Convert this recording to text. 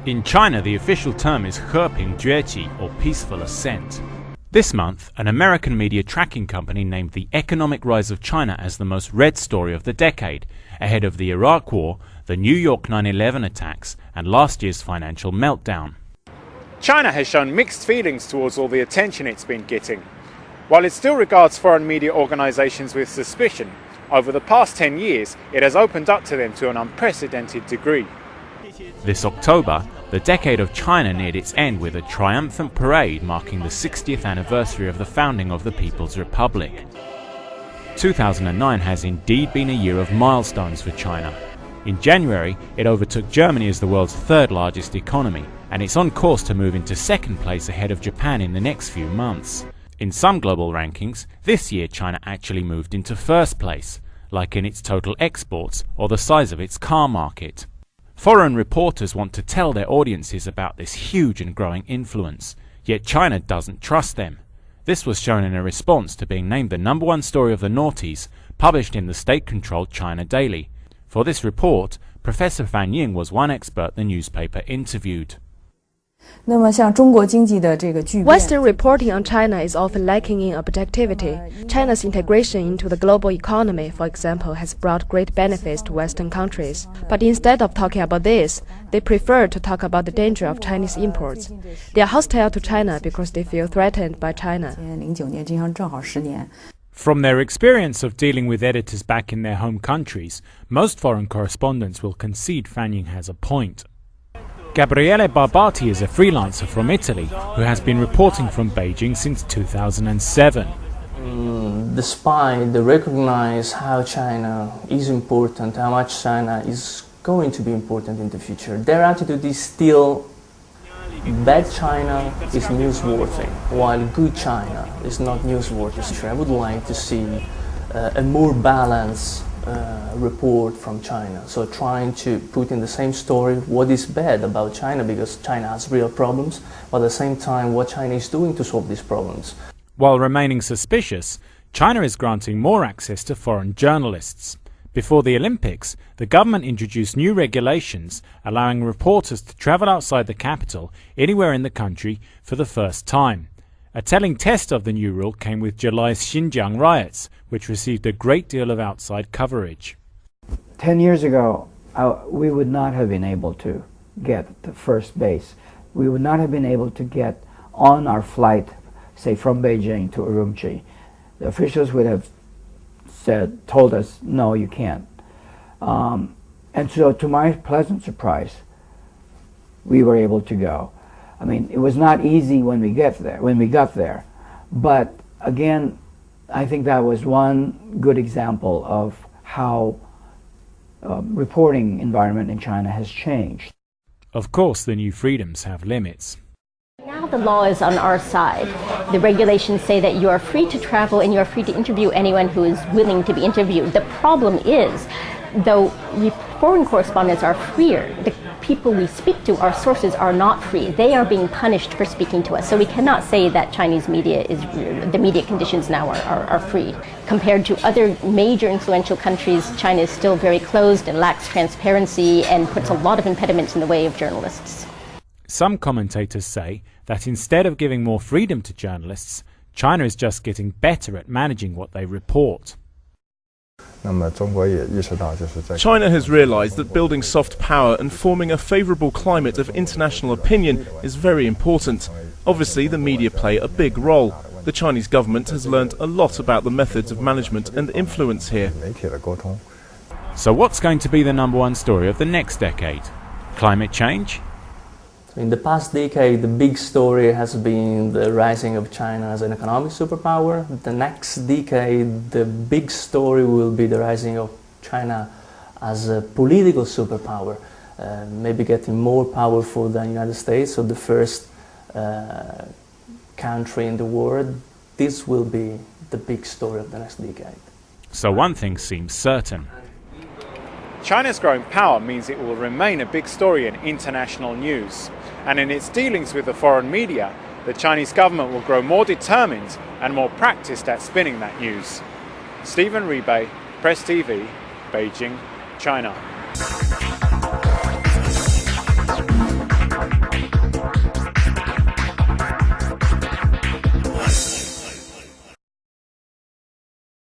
In China, the official term is 和平崛起 or peaceful ascent. This month, an American media tracking company named the economic rise of China as the most read story of the decade, ahead of the Iraq War, the New York 9/11 attacks, and last year's financial meltdown. China has shown mixed feelings towards all the attention it's been getting. While it still regards foreign media organisations with suspicion, over the past 10 years it has opened up to them to an unprecedented degree. This October, the decade of China neared its end with a triumphant parade marking the 60th anniversary of the founding of the People's Republic. 2009 has indeed been a year of milestones for China. In January, it overtook Germany as the world's third largest economy, and it's on course to move into second place ahead of Japan in the next few months. In some global rankings, this year China actually moved into first place, like in its total exports or the size of its car market. Foreign reporters want to tell their audiences about this huge and growing influence, yet China doesn't trust them. This was shown in a response to being named the #1 story of the noughties, published in the state-controlled China Daily. For this report, Professor Fan Ying was one expert the newspaper interviewed. Western reporting on China is often lacking in objectivity. China's integration into the global economy, for example, has brought great benefits to Western countries. But instead of talking about this, they prefer to talk about the danger of Chinese imports. They are hostile to China because they feel threatened by China. From their experience of dealing with editors back in their home countries, most foreign correspondents will concede Fan Ying has a point. Gabriele Barbati is a freelancer from Italy who has been reporting from Beijing since 2007. Despite they recognize how China is important, how much China is going to be important in the future, their attitude is still bad China is newsworthy, while good China is not newsworthy. I would like to see a more balanced report from China. So trying to put in the same story what is bad about China, because China has real problems, but at the same time what China is doing to solve these problems. While remaining suspicious, China is granting more access to foreign journalists. Before the Olympics, the government introduced new regulations allowing reporters to travel outside the capital anywhere in the country for the first time. A telling test of the new rule came with July's Xinjiang riots, which received a great deal of outside coverage. 10 years ago, we would not have been able to get the first base. We would not have been able to get on our flight, say from Beijing to Urumqi. The officials would have told us, no, you can't. And so to my pleasant surprise, we were able to go. I mean, it was not easy when we got there, but again, I think that was one good example of how reporting environment in China has changed. Of course, the new freedoms have limits. Now the law is on our side. The regulations say that you are free to travel and you are free to interview anyone who is willing to be interviewed. The problem is, though foreign correspondents are freer, the people we speak to, our sources, are not free. They are being punished for speaking to us. So we cannot say that Chinese media the media conditions now are free. Compared to other major influential countries, China is still very closed and lacks transparency and puts a lot of impediments in the way of journalists. Some commentators say that instead of giving more freedom to journalists, China is just getting better at managing what they report. China has realized that building soft power and forming a favorable climate of international opinion is very important. Obviously, the media play a big role. The Chinese government has learned a lot about the methods of management and influence here. So what's going to be the #1 story of the next decade? Climate change? In the past decade, the big story has been the rising of China as an economic superpower. The next decade, the big story will be the rising of China as a political superpower, maybe getting more powerful than the United States, so the first country in the world. This will be the big story of the next decade. So one thing seems certain. China's growing power means it will remain a big story in international news. And in its dealings with the foreign media, the Chinese government will grow more determined and more practiced at spinning that news. Stephen Rebay, PressTV, Beijing, China.